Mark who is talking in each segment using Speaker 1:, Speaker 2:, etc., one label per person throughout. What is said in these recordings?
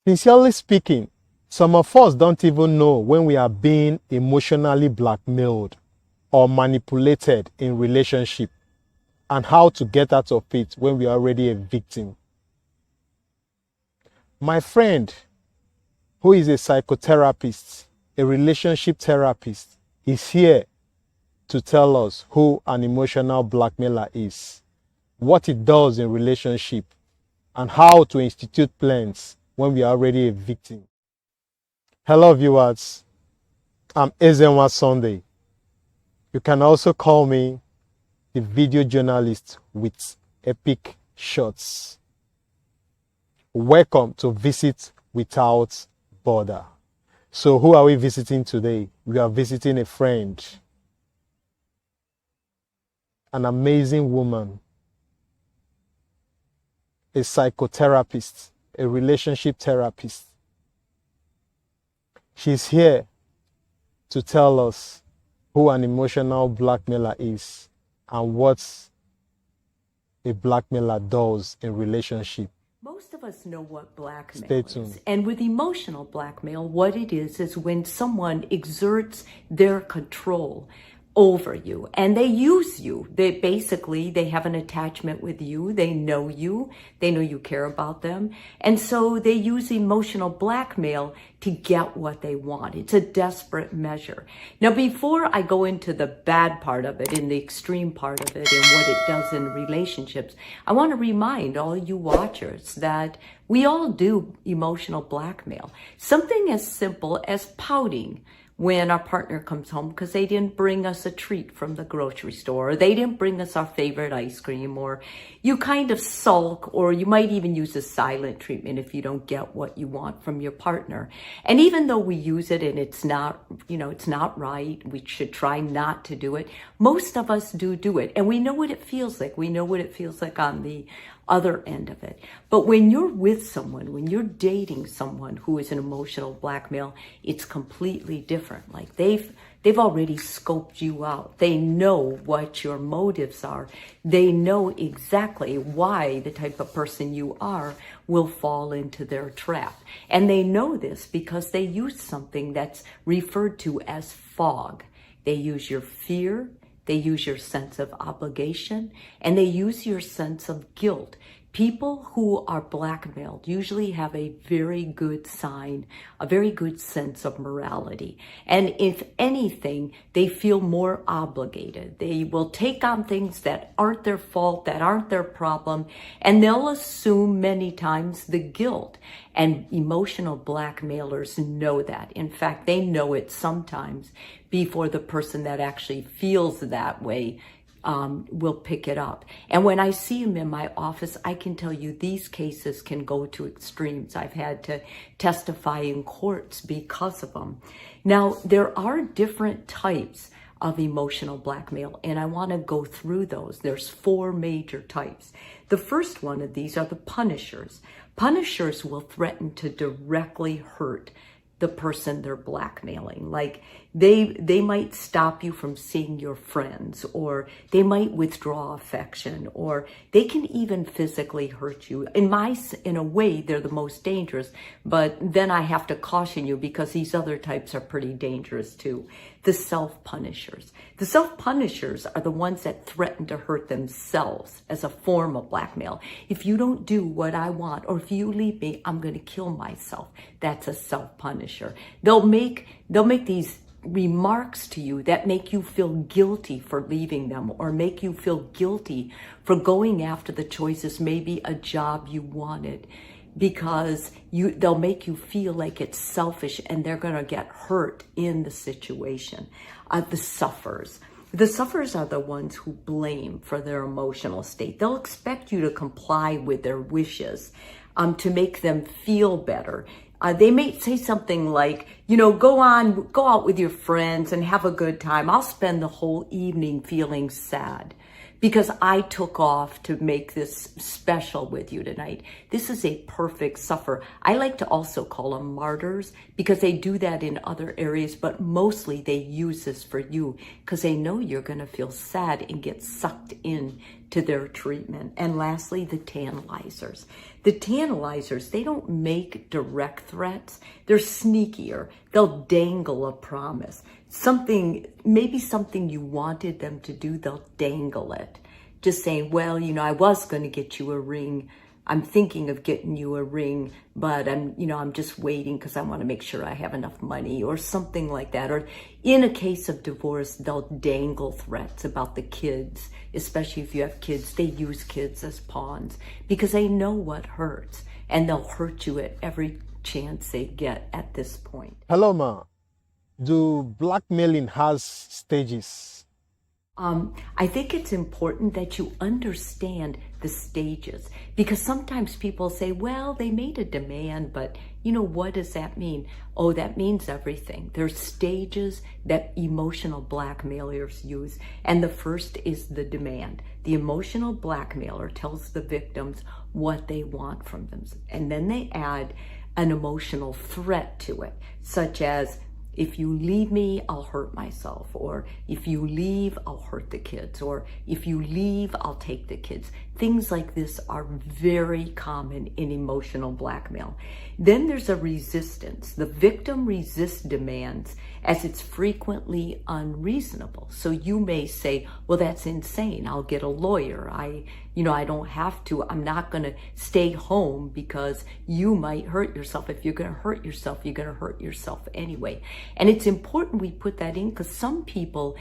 Speaker 1: Sincerely speaking, some of us don't even know when we are being emotionally blackmailed or manipulated in relationship and how to get out of it when we are already a victim. My friend, who is a psychotherapist, a relationship therapist, is here to tell us who an emotional blackmailer is, what it does in relationship, and how to institute plans when we are already a victim. Hello viewers, I'm Ezenwa Sunday. You can also call me the video journalist with epic shots. Welcome to Visit Without Border. So who are we visiting today? We are visiting a friend, an amazing woman, a psychotherapist, a relationship therapist. She's here to tell us who an emotional blackmailer is and what a blackmailer does in relationship.
Speaker 2: Most of us know what blackmail
Speaker 1: Stay tuned.
Speaker 2: is. And with emotional blackmail, what it is when someone exerts their control over you and they use you. They have an attachment with you. They know you care about them. And so they use emotional blackmail to get what they want. It's a desperate measure. Now, before I go into the bad part of it and the extreme part of it and what it does in relationships, I want to remind all you watchers that we all do emotional blackmail. Something as simple as pouting when our partner comes home because they didn't bring us a treat from the grocery store, or they didn't bring us our favorite ice cream, or you kind of sulk, or you might even use a silent treatment if you don't get what you want from your partner. And even though we use it and it's not right, we should try not to do it. Most of us do it. And we know what it feels like. We know what it feels like on the other end of it. But when you're with someone, when you're dating someone who is an emotional blackmail, it's completely different. Like they've already scoped you out. They know what your motives are. They know exactly why the type of person you are will fall into their trap. And they know this because they use something that's referred to as fog. They use your fear, they use your sense of obligation, and they use your sense of guilt. People who are blackmailed usually have a very good sense of morality. And if anything, they feel more obligated. They will take on things that aren't their fault, that aren't their problem, and they'll assume many times the guilt. And emotional blackmailers know that. In fact, they know it sometimes before the person that actually feels that way will pick it up. And when I see them in my office, I can tell you these cases can go to extremes. I've had to testify in courts because of them. Now, there are different types of emotional blackmail, and I want to go through those. There's 4 major types. The first one of these are the punishers. Punishers will threaten to directly hurt the person they're blackmailing. Like they might stop you from seeing your friends, or they might withdraw affection, or they can even physically hurt you. In a way, they're the most dangerous, but then I have to caution you because these other types are pretty dangerous too. The self-punishers. The self-punishers are the ones that threaten to hurt themselves as a form of blackmail. If you don't do what I want, or if you leave me, I'm going to kill myself. That's a self-punisher. They'll make these remarks to you that make you feel guilty for leaving them, or make you feel guilty for going after the choices, maybe a job you wanted, because they'll make you feel like it's selfish and they're going to get hurt in the situation. The sufferers. The sufferers are the ones who blame for their emotional state. They'll expect you to comply with their wishes to make them feel better. They may say something like, go out with your friends and have a good time. I'll spend the whole evening feeling sad because I took off to make this special with you tonight. This is a perfect sufferer. I like to also call them martyrs because they do that in other areas, but mostly they use this for you because they know you're going to feel sad and get sucked in to their treatment. And lastly, the tantalizers. The tantalizers, they don't make direct threats. They're sneakier. They'll dangle a promise. Maybe something you wanted them to do, they'll dangle it. Just saying, well, I was going to get you a ring. I'm thinking of getting you a ring, but I'm just waiting because I want to make sure I have enough money or something like that. Or in a case of divorce, they'll dangle threats about the kids, especially if you have kids. They use kids as pawns because they know what hurts, and they'll hurt you at every chance they get at this point.
Speaker 1: Hello, ma. Do blackmailing has stages?
Speaker 2: I think it's important that you understand the stages, because sometimes people say, well, they made a demand, but what does that mean? Oh, that means everything. There's stages that emotional blackmailers use, and the first is the demand. The emotional blackmailer tells the victims what they want from them, and then they add an emotional threat to it, such as, if you leave me, I'll hurt myself. Or if you leave, I'll hurt the kids. Or if you leave, I'll take the kids. Things like this are very common in emotional blackmail. Then there's a resistance. The victim resists demands as it's frequently unreasonable. So you may say, well, that's insane. I'll get a lawyer. I don't have to. I'm not going to stay home because you might hurt yourself. If you're going to hurt yourself, you're going to hurt yourself anyway. And it's important we put that in, because some people,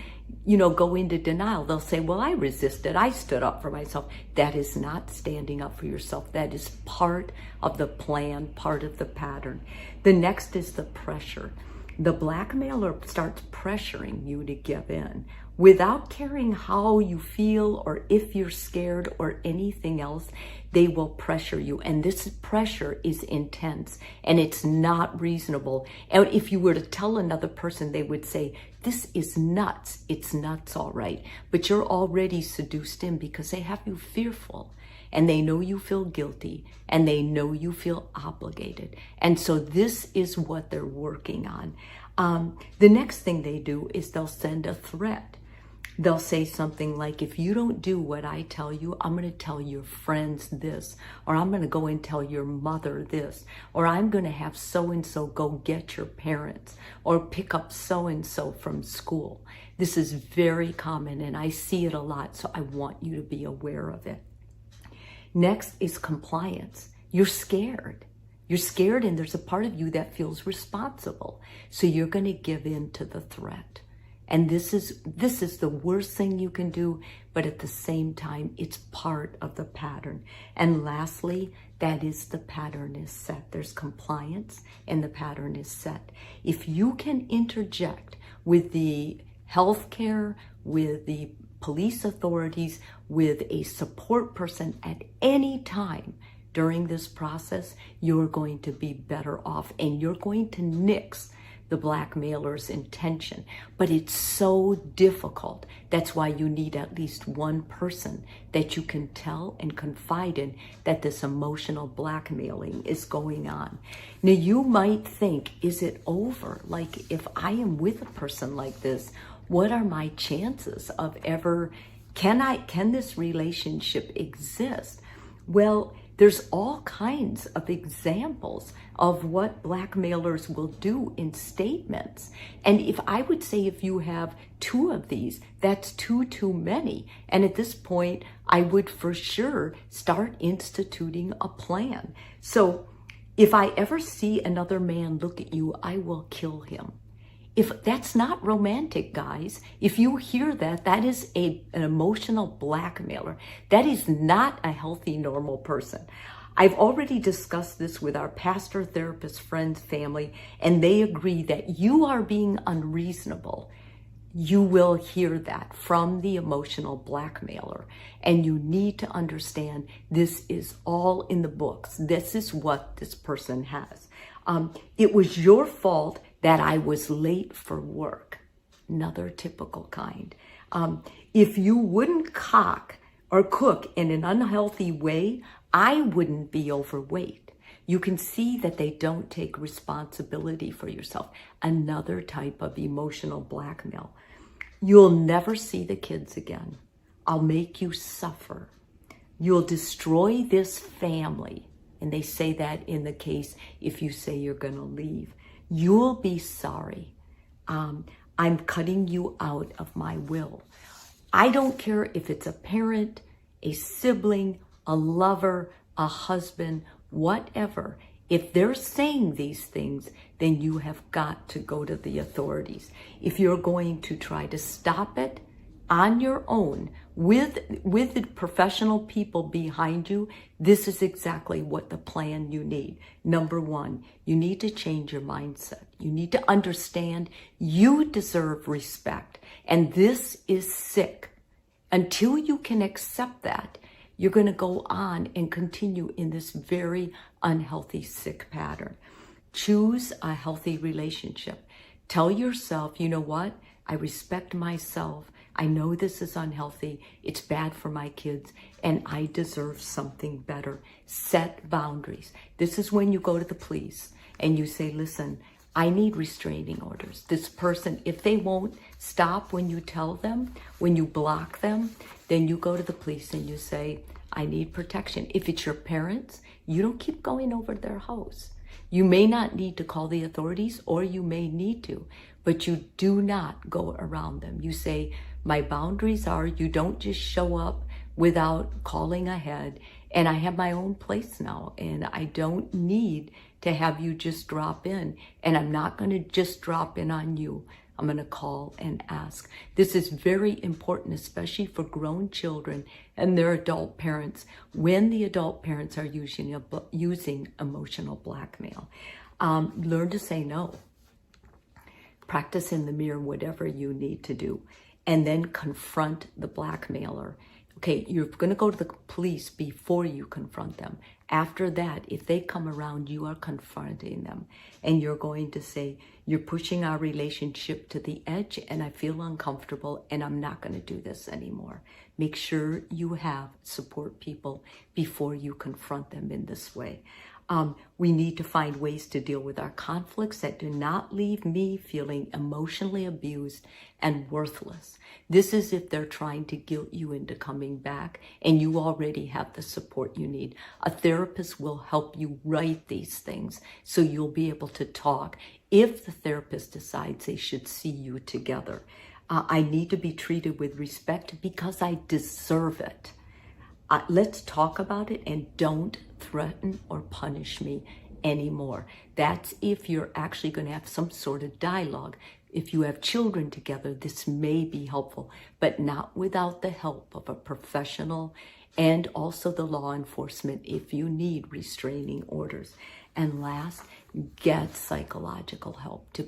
Speaker 2: go into denial. They'll say, well, I resisted. I stood up for myself. That is not standing up for yourself. That is part of the plan, part of the pattern. The next is the pressure. The blackmailer starts pressuring you to give in without caring how you feel or if you're scared or anything else. They will pressure you, and this pressure is intense and it's not reasonable. And if you were to tell another person, they would say, this is nuts. It's nuts, all right. But you're already seduced in because they have you fearful, and they know you feel guilty, and they know you feel obligated. And so this is what they're working on. The next thing they do is they'll send a threat. They'll say something like, if you don't do what I tell you, I'm going to tell your friends this, or I'm going to go and tell your mother this, or I'm going to have so-and-so go get your parents, or pick up so-and-so from school. This is very common, and I see it a lot, so I want you to be aware of it. Next is compliance. You're scared. You're scared, and there's a part of you that feels responsible. So you're going to give in to the threat. And this is the worst thing you can do, but at the same time, it's part of the pattern. And lastly, that is the pattern is set. There's compliance, and the pattern is set. If you can interject with the healthcare, with the police authorities, with a support person at any time during this process, you're going to be better off, and you're going to nix the blackmailer's intention. But it's so difficult. That's why you need at least one person that you can tell and confide in that this emotional blackmailing is going on. Now, you might think, is it over? Like, if I am with a person like this, what are my chances of ever, can this relationship exist? Well, there's all kinds of examples of what blackmailers will do in statements. And I would say if you have 2 of these, that's too many. And at this point, I would for sure start instituting a plan. So if I ever see another man look at you, I will kill him. If that's not romantic, guys, if you hear that, that is an emotional blackmailer. That is not a healthy, normal person. I've already discussed this with our pastor, therapist, friends, family, and they agree that you are being unreasonable. You will hear that from the emotional blackmailer. And you need to understand this is all in the books. This is what this person has. It was your fault that I was late for work. Another typical kind. If you wouldn't cook in an unhealthy way, I wouldn't be overweight. You can see that they don't take responsibility for yourself. Another type of emotional blackmail. You'll never see the kids again. I'll make you suffer. You'll destroy this family. And they say that in the case if you say you're going to leave. You'll be sorry. I'm cutting you out of my will. I don't care if it's a parent, a sibling, a lover, a husband, whatever. If they're saying these things, then you have got to go to the authorities. If you're going to try to stop it on your own with the professional people behind you, this is exactly what the plan you need. Number one, you need to change your mindset. You need to understand you deserve respect, and this is sick. Until you can accept that, you're going to go on and continue in this very unhealthy, sick pattern. Choose a healthy relationship. Tell yourself, you know what? I respect myself. I know this is unhealthy. It's bad for my kids, and I deserve something better. Set boundaries. This is when you go to the police and you say, listen, I need restraining orders. This person, if they won't stop when you tell them, when you block them, then you go to the police and you say, I need protection. If it's your parents, you don't keep going over their house. You may not need to call the authorities, or you may need to, but you do not go around them. You say, my boundaries are, you don't just show up without calling ahead, and I have my own place now, and I don't need to have you just drop in, and I'm not going to just drop in on you. I'm going to call and ask. This is very important, especially for grown children and their adult parents, when the adult parents are using emotional blackmail. Learn to say no. Practice in the mirror whatever you need to do, and then confront the blackmailer. Okay, you're going to go to the police before you confront them. After that, if they come around, you are confronting them. And you're going to say, you're pushing our relationship to the edge, and I feel uncomfortable, and I'm not going to do this anymore. Make sure you have support people before you confront them in this way. We need to find ways to deal with our conflicts that do not leave me feeling emotionally abused and worthless. This is if they're trying to guilt you into coming back and you already have the support you need. A therapist will help you write these things so you'll be able to talk if the therapist decides they should see you together. I need to be treated with respect because I deserve it. Let's talk about it, and don't threaten or punish me anymore. That's if you're actually going to have some sort of dialogue. If you have children together, this may be helpful, but not without the help of a professional and also the law enforcement if you need restraining orders. And last, get psychological help to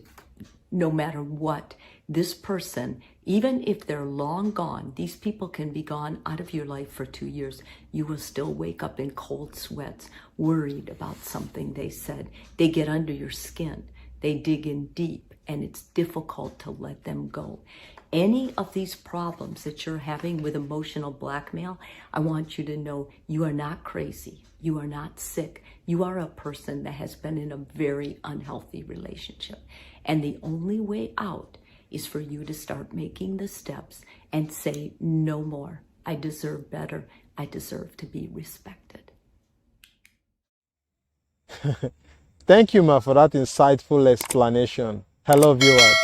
Speaker 2: no matter what. This person, even if they're long gone, these people can be gone out of your life for 2 years. You will still wake up in cold sweats, worried about something they said. They get under your skin. They dig in deep, and it's difficult to let them go. Any of these problems that you're having with emotional blackmail, I want you to know you are not crazy. You are not sick. You are a person that has been in a very unhealthy relationship. And the only way out is for you to start making the steps and say, no more. I deserve better. I deserve to be respected.
Speaker 1: Thank you, Ma, for that insightful explanation. Hello, viewers.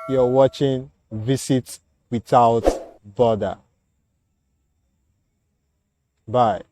Speaker 1: You're watching Visit Without Border. Bye.